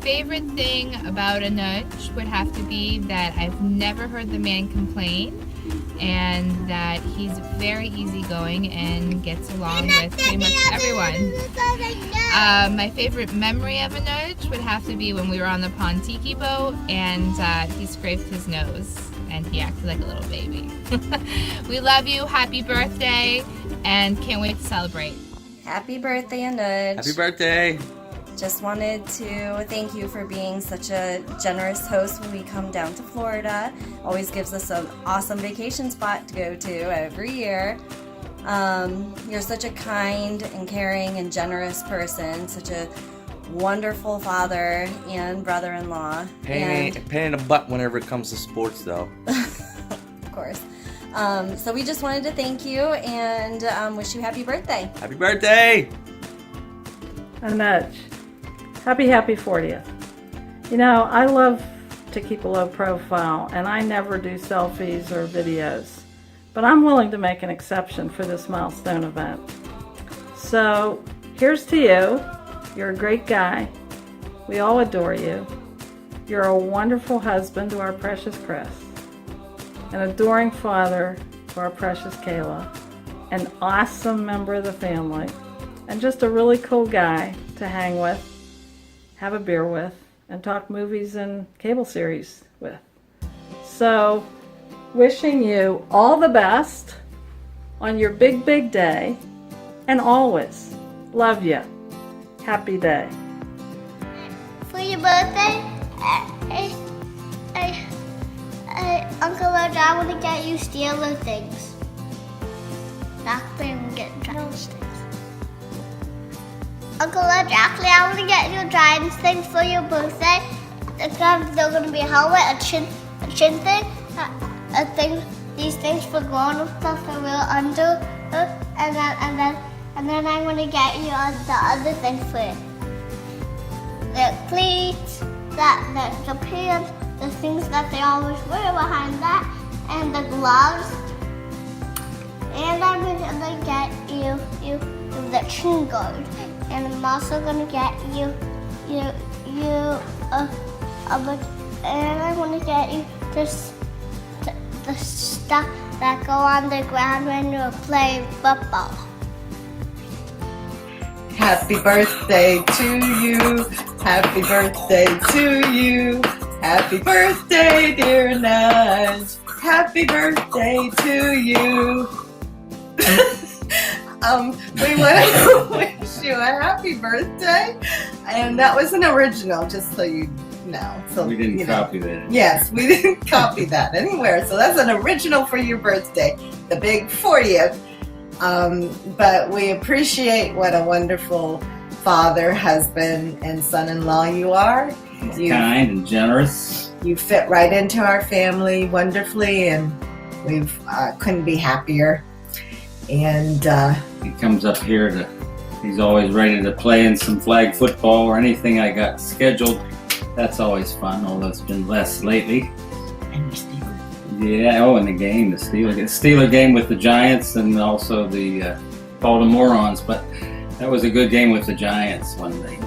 favorite thing about Anuj would have to be that I've never heard the man complain, and that he's very easygoing and gets along with pretty much everyone. My favorite memory of Anuj would have to be when we were on the Pon-Tiki boat and he scraped his nose and he acted like a little baby. We love you, happy birthday, and can't wait to celebrate. Happy birthday, Anuj. Happy birthday. Just wanted to thank you for being such a generous host when we come down to Florida. Always gives us an awesome vacation spot to go to every year. You're such a kind and caring and generous person, such a wonderful father and brother-in-law. Pain in the butt whenever it comes to sports, though. Of course. So we just wanted to thank you and wish you happy birthday. Happy birthday! Anuj, happy 40th. You know, I love to keep a low profile and I never do selfies or videos, but I'm willing to make an exception for this milestone event. So here's to you. You're a great guy. We all adore you. You're a wonderful husband to our precious Chris, an adoring father to our precious Kayla, an awesome member of the family, and just a really cool guy to hang with, have a beer with, and talk movies and cable series with. So, wishing you all the best on your big, big day, and always love you. Happy day. For your birthday, Uncle Roger, I want to get you Steeler things. Actually, I'm getting Giants things. Uncle Roger, actually, I want to get you Giants things for your birthday. They're going to be a helmet, a chin thing, a thing. These things for grown-up stuff for real under, and then I'm going to get you the other thing for it. The cleats, the pants, the things that they always wear behind that, and the gloves. And I'm going to get you the chin guard. And I'm also going to get you and I'm going to get you the stuff that go on the ground when you're playing football. Happy birthday to you. Happy birthday to you. Happy birthday, dear Anuj. Happy birthday to you. We want to wish you a happy birthday. And that was an original, just so you know. So we didn't copy that. Yes, we didn't copy that anywhere. So that's an original for your birthday, the big 40th. But we appreciate what a wonderful father, husband, and son-in-law you are. Kind and generous. You fit right into our family wonderfully, and we couldn't be happier. And he comes up here he's always ready to play in some flag football or anything I got scheduled. That's always fun, although it's been less lately. And your Steelers. Yeah, and the game, the Steeler game with the Giants and also the Baltimoreans, but that was a good game with the Giants one day.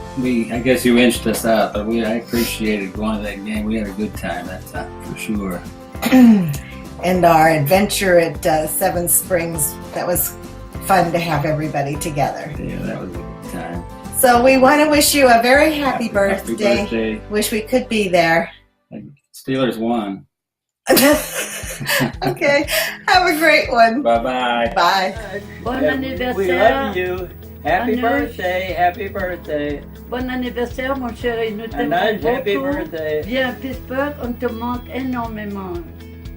I guess you inched us out, but I appreciated going to that game. We had a good time that time, for sure. And our adventure at Seven Springs, that was fun to have everybody together. Yeah, that was a good time. So we want to wish you a very happy birthday. Happy birthday. Wish we could be there. Steelers won. Okay, have a great one. Bye-bye. Bye. Bon anniversaire. We love you. Happy Anuj. birthday, happy birthday. Bon anniversaire, mon chéri. Nous t'aimons Anuj, beaucoup. happy birthday. Viens à Pittsburgh, on te manque énormément.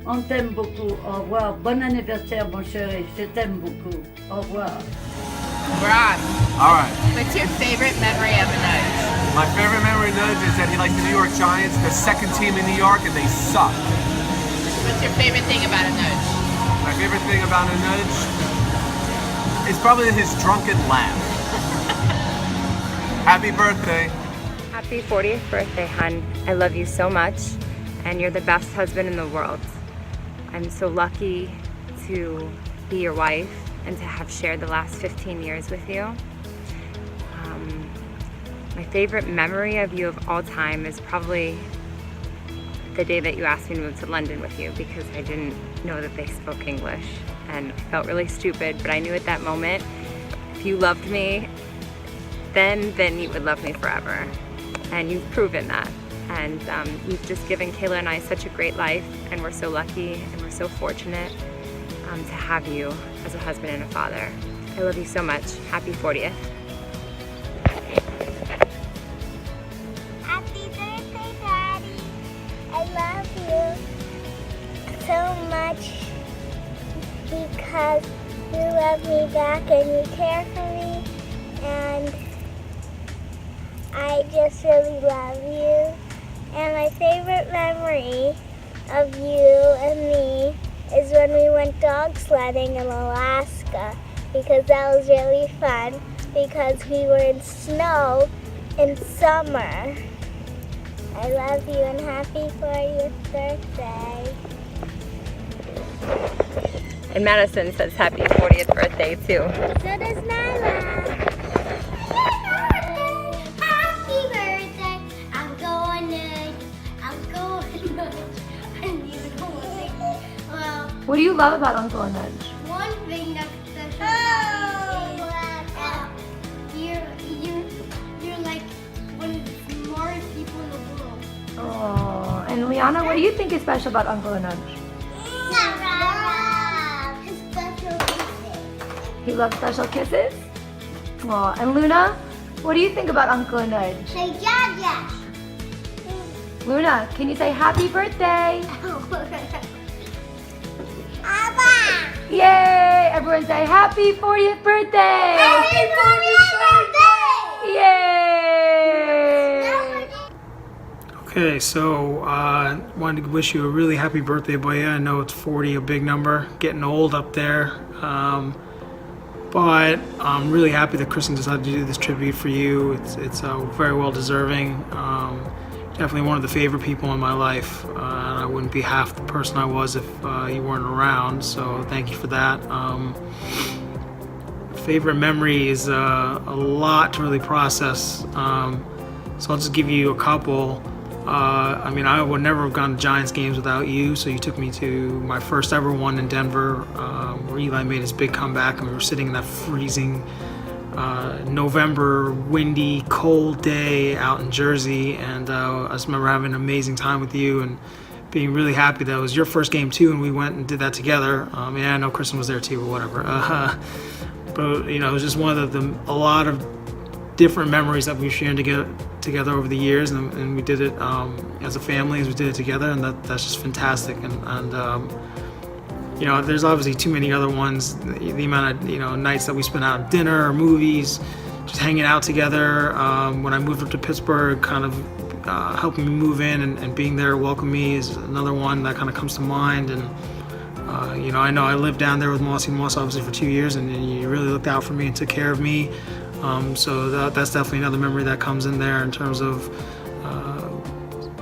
On t'aime beaucoup. Au revoir. Bon anniversaire, mon chéri. Je t'aime beaucoup. Au revoir. We're on. All right. What's your favorite memory of Anuj? My favorite memory of Anuj is that he likes the New York Giants, the second team in New York, and they suck. What's your favorite thing about Anuj? My favorite thing about Anuj is probably his drunken laugh. Happy birthday. Happy 40th birthday, hun. I love you so much, and you're the best husband in the world. I'm so lucky to be your wife and to have shared the last 15 years with you. My My favorite memory of you of all time is probably the day that you asked me to move to London with you, because I didn't know that they spoke English and I felt really stupid, but I knew at that moment if you loved me then you would love me forever, and you've proven that. And you've just given Kayla and I such a great life, and we're so lucky and we're so fortunate to have you as a husband and a father. I love you so much. Happy 40th. Happy birthday, Daddy. I love you so much because you love me back and you care for me, and I just really love you. And my favorite memory of you and me is when we went dog sledding in Alaska, because that was really fun because we were in snow in summer. I love you and happy 40th birthday. And Madison says happy 40th birthday too. So does Nyla. Happy birthday. I'm going well, What do you love about Uncle Anuj? one thing that's special you're like one of the smartest people in the world. Oh, and Liana, what do you think is special about Uncle Anuj? His special kisses. He loves special kisses? Oh, and Luna, what do you think about Uncle Anuj? Say Jaja. Luna, can you say happy birthday? Abba. Yay! Everyone say happy 40th birthday! Happy 40th birthday. Yay! Okay, so wanted to wish you a really happy birthday, boy. I know it's 40, a big number, getting old up there. But I'm really happy that Kristen decided to do this tribute for you. It's very well deserving. Definitely one of the favorite people in my life. I wouldn't be half the person I was if you weren't around, so thank you for that. Favorite memory is a lot to really process, so I'll just give you a couple. I mean, I would never have gone to Giants games without you, so you took me to my first ever one in Denver, where Eli made his big comeback, and we were sitting in that freezing November, windy, cold day out in Jersey, and I just remember having an amazing time with you and being really happy that it was your first game too, and we went and did that together. I know Kristen was there too, but whatever. But you know, it was just one of a lot of different memories that we've shared together over the years, and we did it as a family, as we did it together, and that's just fantastic. And you know, there's obviously too many other ones. The amount of nights that we spent out at dinner or movies, just hanging out together. When I moved up to Pittsburgh, kind of helping me move in and being there to welcome me is another one that kind of comes to mind. And I know I lived down there with Mossy Moss obviously for 2 years, and you really looked out for me and took care of me. So that's definitely another memory that comes in there in terms of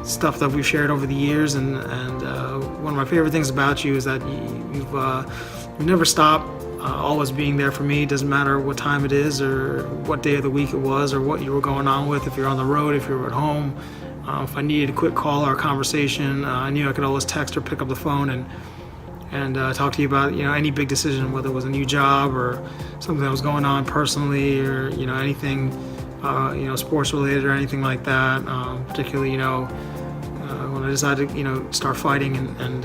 stuff that we've shared over the years. And one of my favorite things about you is that you've never stopped always being there for me. It doesn't matter what time it is or what day of the week it was or what you were going on with, if you're on the road, if you're at home. If I needed a quick call or a conversation, I knew I could always text or pick up the phone and talk to you about any big decision, whether it was a new job or something that was going on personally, or anything sports related or anything like that. Particularly when I decided to start fighting, and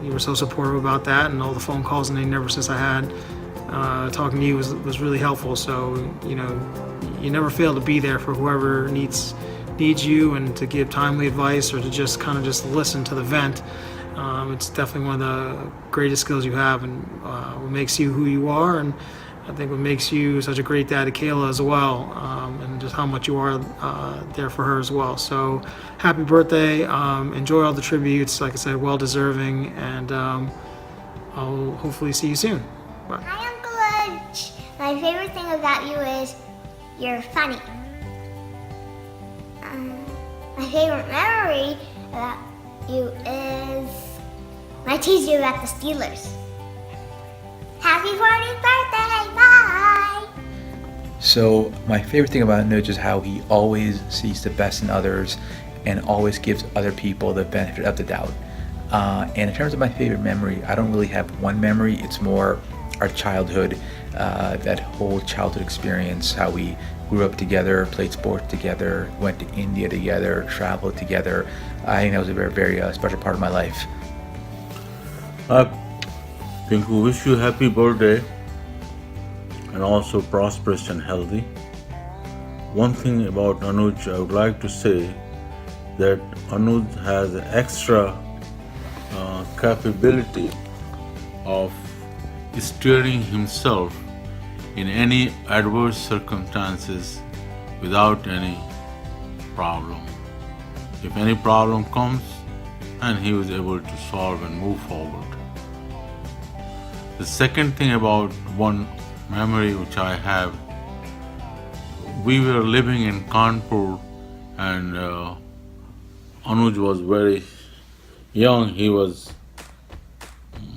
you were so supportive about that, and all the phone calls and the nervousness I had talking to you was really helpful. So you never fail to be there for whoever needs you, and to give timely advice or to just listen to the vent. It's definitely one of the greatest skills you have, and what makes you who you are, and I think what makes you such a great dad to Kayla as well, and just how much you are there for her as well. So happy birthday. Enjoy all the tributes. Like I said, well deserving, and I'll hopefully see you soon. Bye. Hi, Uncle Anuj. My favorite thing about you is you're funny. My favorite memory about you is when I teased you about the Steelers. Happy 40th birthday! Bye! So my favorite thing about Anuj is how he always sees the best in others and always gives other people the benefit of the doubt. And in terms of my favorite memory, I don't really have one memory. It's more our childhood, that whole childhood experience, how we grew up together, played sports together, went to India together, traveled together. I think that was a very, very special part of my life. Pinku, wish you happy birthday and also prosperous and healthy. One thing about Anuj, I would like to say that Anuj has an extra capability of steering himself in any adverse circumstances without any problem. If any problem comes, and he was able to solve and move forward. The second thing about one memory which I have, we were living in Kanpur and Anuj was very young. He was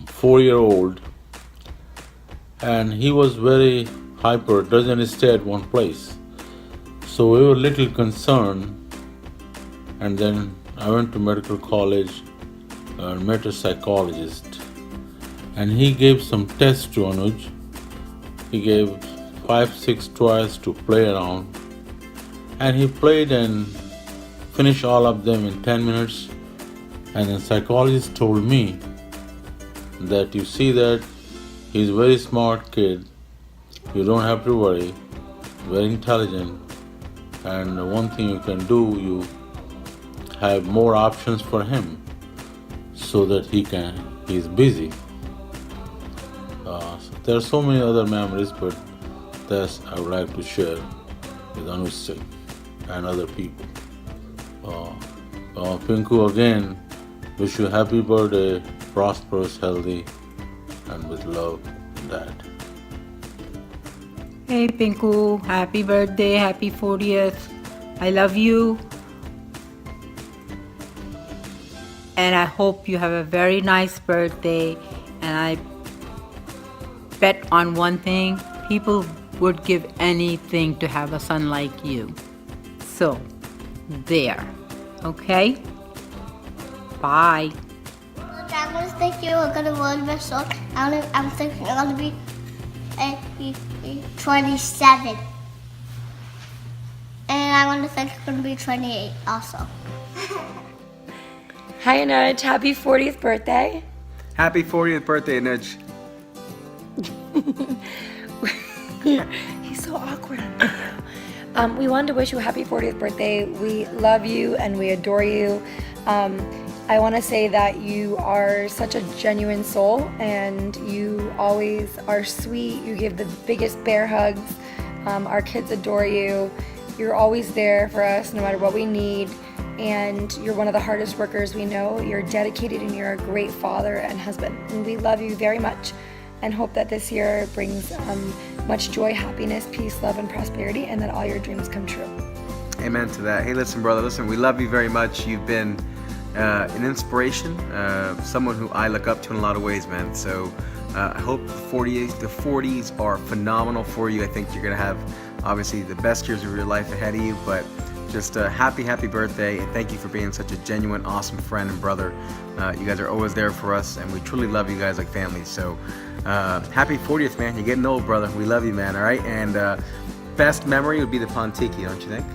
4-year-old and he was very hyper, doesn't stay at one place. So we were a little concerned, and then I went to medical college and met a psychologist, and he gave some tests to Anuj. He gave 5-6 toys to play around, and he played and finished all of them in 10 minutes. And the psychologist told me that you see that he's a very smart kid, you don't have to worry, very intelligent, and one thing you can do, you have more options for him so that he's busy. There are so many other memories, but that's I would like to share with Anuj and other people. Pinku, again, wish you happy birthday, prosperous, healthy, and with love, Dad. Hey Pinku, happy birthday, happy 40th. I love you. And I hope you have a very nice birthday. And I bet on one thing, people would give anything to have a son like you. So, there. Okay? Bye. I'm going to think you're going to learn this song. I'm thinking I'm going to be 27. And I'm going to think I'm going to be 28 also. Hi Anuj, happy 40th birthday. Happy 40th birthday, Anuj. He's so awkward on video. We wanted to wish you a happy 40th birthday. We love you and we adore you. I want to say that you are such a genuine soul and you always are sweet. You give the biggest bear hugs. Our kids adore you. You're always there for us no matter what we need. And you're one of the hardest workers we know. You're dedicated and you're a great father and husband. And we love you very much and hope that this year brings much joy, happiness, peace, love, and prosperity, and that all your dreams come true. Amen to that. Hey, listen, brother, we love you very much. You've been an inspiration, someone who I look up to in a lot of ways, man. So I hope the 40s are phenomenal for you. I think you're going to have, obviously, the best years of your life ahead of you, but just a happy birthday, and thank you for being such a genuine, awesome friend and brother. You guys are always there for us, and we truly love you guys like family. So happy 40th, man. You're getting old, brother. We love you, man, all right? And best memory would be the Pontiki, don't you think?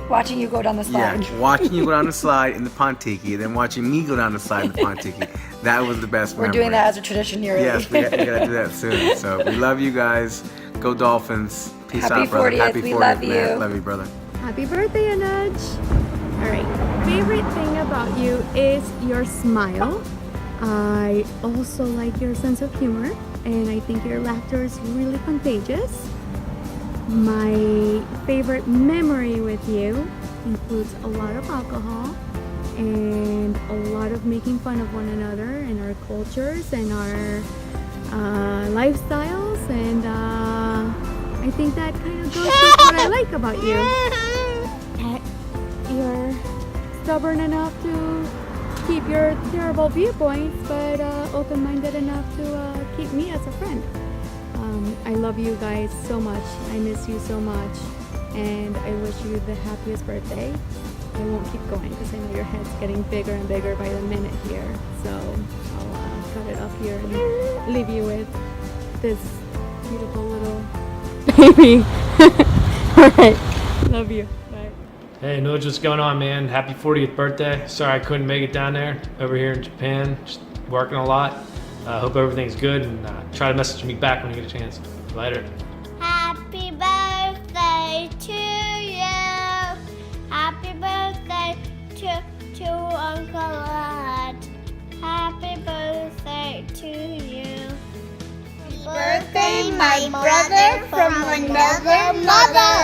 Watching you go down the slide. Yeah, watching you go down the slide in the Pontiki, then watching me go down the slide in the Pontiki. That was the best memory. We're doing that as a tradition here. Yes, we got to do that soon. So we love you guys. Go Dolphins. Peace Happy out, brother. 40th. Happy 40th, We love man. you. Love you, brother. Happy birthday, Anuj! Alright, favorite thing about you is your smile. I also like your sense of humor, and I think your laughter is really contagious. My favorite memory with you includes a lot of alcohol and a lot of making fun of one another and our cultures and our lifestyles, and I think that kind of goes with what I like about you. You're stubborn enough to keep your terrible viewpoints, but open-minded enough to keep me as a friend. I love you guys so much. I miss you so much. And I wish you the happiest birthday. I won't keep going because I know your head's getting bigger and bigger by the minute here. So I'll cut it off here and leave you with this beautiful little baby. Alright, love you. Bye. Hey, Anuj, what's going on, man? Happy 40th birthday. Sorry I couldn't make it down there. Over here in Japan, just working a lot. Hope everything's good, and try to message me back when you get a chance. Later. Happy birthday to you. Happy birthday to Uncle Ed. Happy birthday to you. Birthday, my brother from another mother.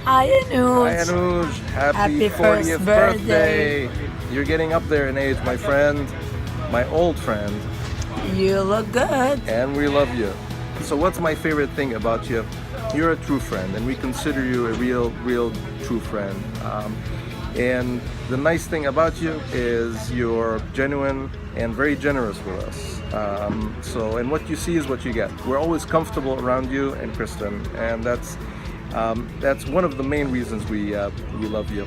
Hi, Anuj. Hi, Anuj. Happy 40th first birthday. You're getting up there in age, my friend, my old friend. You look good. And we love you. So what's my favorite thing about you? You're a true friend, and we consider you a real true friend. And the nice thing about you is you're genuine and very generous with us. And what you see is what you get. We're always comfortable around you and Kristen, and that's one of the main reasons we love you.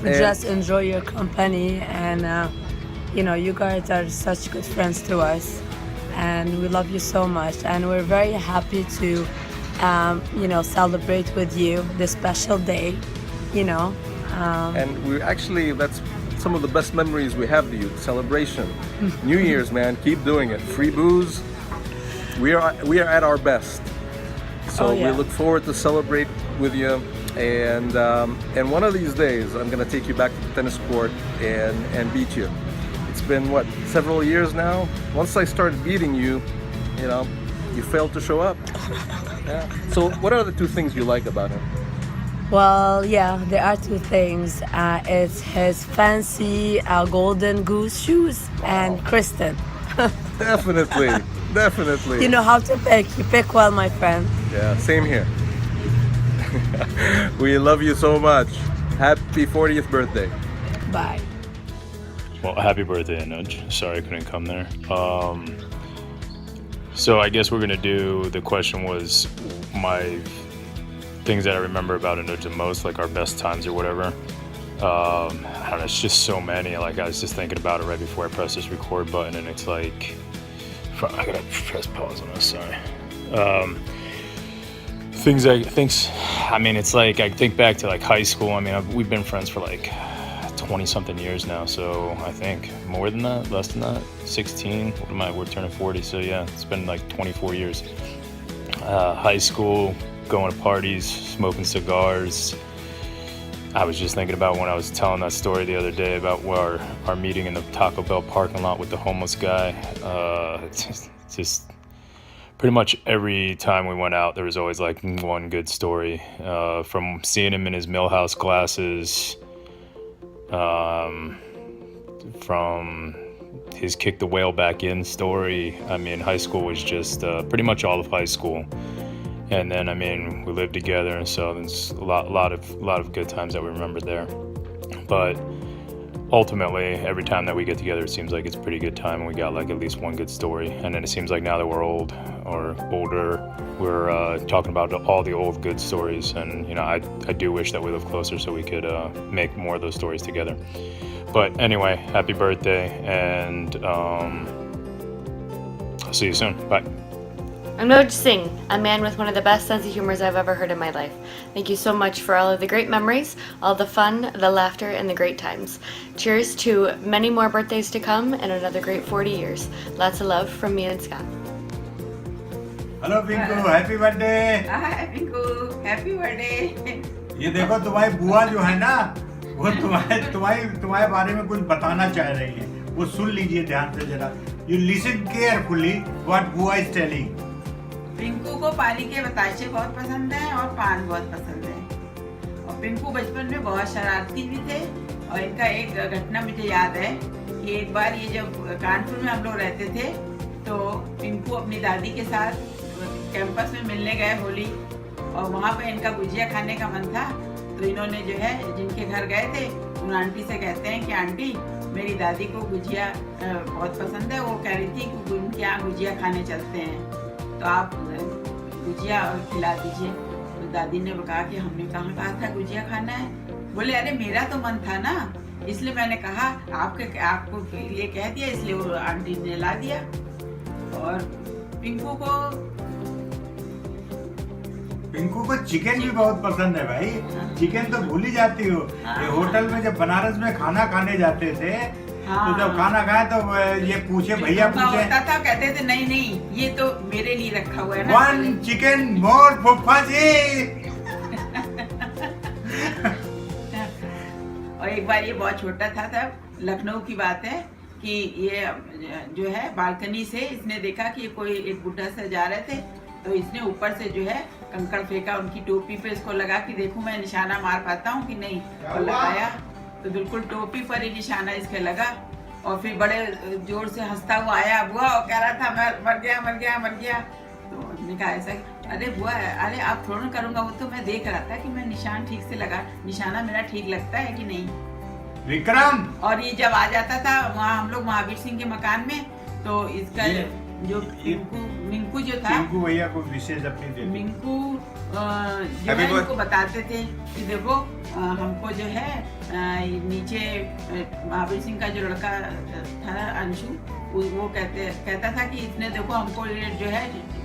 We just enjoy your company, and you guys are such good friends to us, and we love you so much, and we're very happy to celebrate with you this special day. And that's some of the best memories we have to you. Celebration, New Year's, man, keep doing it. Free booze. We are at our best. So we look forward to celebrate with you, and one of these days I'm gonna take you back to the tennis court and beat you. It's been several years now. Once I started beating you, you failed to show up. Yeah. So what are the two things you like about him? Well, yeah, there are two things. It's his fancy golden goose shoes and Kristen. Definitely. You know how to pick. You pick well, my friend. Yeah, same here. We love you so much. Happy 40th birthday. Bye. Well, happy birthday, Anuj. Sorry I couldn't come there. So I guess we're gonna do, the question was my things that I remember about Anuj the most, like our best times or whatever. I don't know, it's just so many. Like, I was just thinking about it right before I pressed this record button, and it's like, I gotta press pause on this, sorry. It's like, I think back to like high school. We've been friends for like 20 something years now, so I think more than that, less than that, 16. We're turning 40, so yeah, it's been like 24 years. High school, going to parties, smoking cigars. I was just thinking about when I was telling that story the other day about our meeting in the Taco Bell parking lot with the homeless guy. Just pretty much every time we went out, there was always like one good story. From seeing him in his Millhouse glasses, from his kick the whale back in story. High school was just pretty much all of high school. And then, we lived together, and so there's a lot of good times that we remember there. But ultimately, every time that we get together, it seems like it's a pretty good time, and we got like at least one good story. And then it seems like now that we're old or older, we're talking about all the old good stories. And I do wish that we lived closer so we could make more of those stories together. But anyway, happy birthday, and I'll see you soon. Bye. Anuj Singh, a man with one of the best sense of humors I've ever heard in my life. Thank you so much for all of the great memories, all the fun, the laughter, and the great times. Cheers to many more birthdays to come and another great 40 years. Lots of love from me and Scott. Hello Pinku, happy birthday. Hi Pinku, happy birthday. ये देखो तुम्हारी बुआ जो है ना, वो तुम्हारे बारे में कुछ बताना चाह रही है। वो सुन लीजिए ध्यान से जरा। You listen carefully what बुआ is telling. पिंकू को पानी के बताशे बहुत पसंद है और पान बहुत पसंद है। और पिंकू बचपन में बहुत शरारती भी थे। और इनका एक घटना मुझे याद है कि एक बार ये जब कानपुर में हम लोग रहते थे, तो पिंकू अपनी दादी के साथ कैंपस में मिलने गए होली, और वहाँ पे इनका गुजिया खाने का मन था। तो इन्होंने जो है, जिनके घर गए थे, उन आंटी से कहते हैं कि आंटी, मेरी दादी को गुजिया बहुत पसंद है, वो कह रही थी कि उनके यहाँ गुजिया खाने चलते हैं। तो आप गुजिया खिला दीजिए। तो दादी ने कहा कि हमने कहाँ कहा था गुजिया खाना है। बोले अरे मेरा तो मन था ना, इसलिए मैंने कहा आपको ये कह दिया, इसलिए वो आंटी ने ला दिया। और पिंकू को चिकन भी बहुत पसंद है भाई। चिकन तो भूल ही जाती हो। ये होटल में जब बनारस में खाना खाने जाते थे तो जब खाना खाए तो ये पूछे भैया पूछे होता था, कहते थे नहीं नहीं ये तो मेरे लिए रखा हुआ है ना। 1 चिकन मोर फुफा जी। और एक बार ये बहुत छोटा था तब लखनऊ की बात है कि ये जो है बालकनी से इसने देखा कि कोई एक बुढ़ा से जा रहे थे, तो इसने ऊपर से जो है कंकड़ फेंका उनकी टोपी पे, इसको लगा कि देखूं मैं निशाना मार पाता हूँ कि नहीं। और लगाया तो बिल्कुल टोपी पर ही निशाना इसके लगा। और फिर बड़े जोर से हंसता हुआ आया बुआ और कह रहा था मैं मर गया मर गया मर गया। तो हमने कहा ऐसा, अरे बुआ अरे आप थोड़ा करूँगा, वो तो मैं देख रहा था कि मैं निशान ठीक से लगा, निशाना मेरा ठीक लगता है कि नहीं विक्रम। और ये जब आ जाता था वहाँ हम लोग महावीर सिंह के मकान में, तो इसका जो मिंकू जो था, मिंकू भैया को विशेष अपनी मिंकू जो है इनको बताते थे कि देखो हमको जो है नीचे महावीर सिंह का जो लड़का था अंशु, वो कहता था कि इसने देखो हमको जो है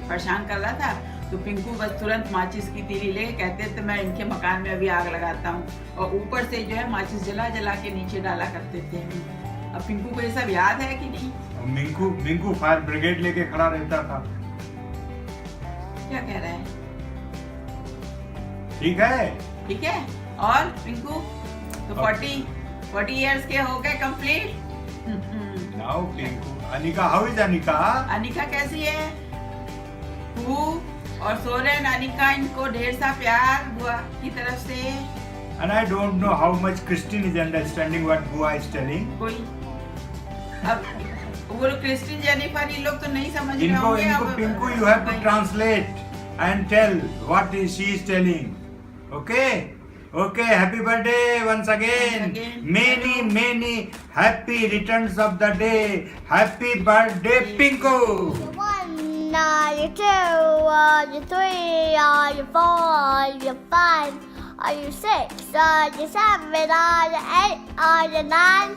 परेशान कर रहा था। तो पिंकू बस तुरंत माचिस की तीली ले कहते थे मैं इनके मकान में अभी आग लगाता हूँ, और ऊपर से जो है माचिस जला जला के नीचे डाला करते थे। अब पिंकू को ये सब याद है कि नहीं? मिंकू फायर ब्रिगेड लेके खड़ा रहता था। क्या कह रहा है? ठीक है ठीक है। और पिंकू तो 40 इयर्स के हो गए complete. Now Pinku. Anika, how is Anika? Anika कैसी है? तू और सोरेन अनिका इनको ढेर सा प्यार बुआ की तरफ से। And I don't know how much Christine is understanding what Bua is telling. कोई अब वो क्रिस्टिन जेनिफर ये लोग तो नहीं समझ रहे होंगे। इनको Pinku you have to translate and tell what she is telling. Okay? Okay, happy birthday once again. Many happy returns of the day. Happy birthday, Pinku. 1, are you 2, are you 3, are you 4, are you 5, are you 6, are you 7, are you 8, are you 9,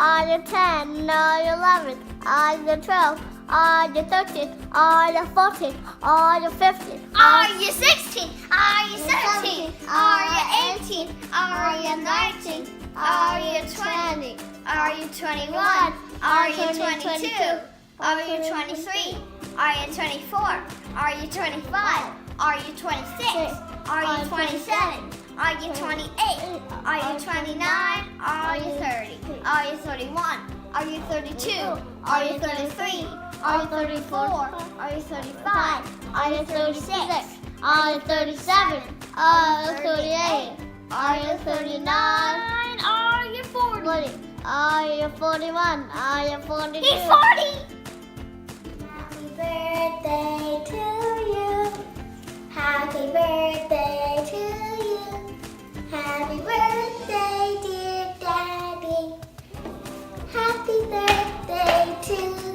are you 10, are you 11, are you 12, are you 13, are you 14, are you 15, are you 16, are you 17, are you 18, are you 19, are you 20, are you 21, are you 22, are you 23, are you 24, are you 25, are you 26, are you 27, are you 28, are you 29, are you 30, are you 31, are you 32, are you 33, are you 34, are you 35, are you 36, are you 37, are you 38, are you 39, are you 40, are you 41, are you 42? He's 40! Happy birthday to you. Happy birthday to you. Happy birthday, dear Daddy. Happy birthday to you.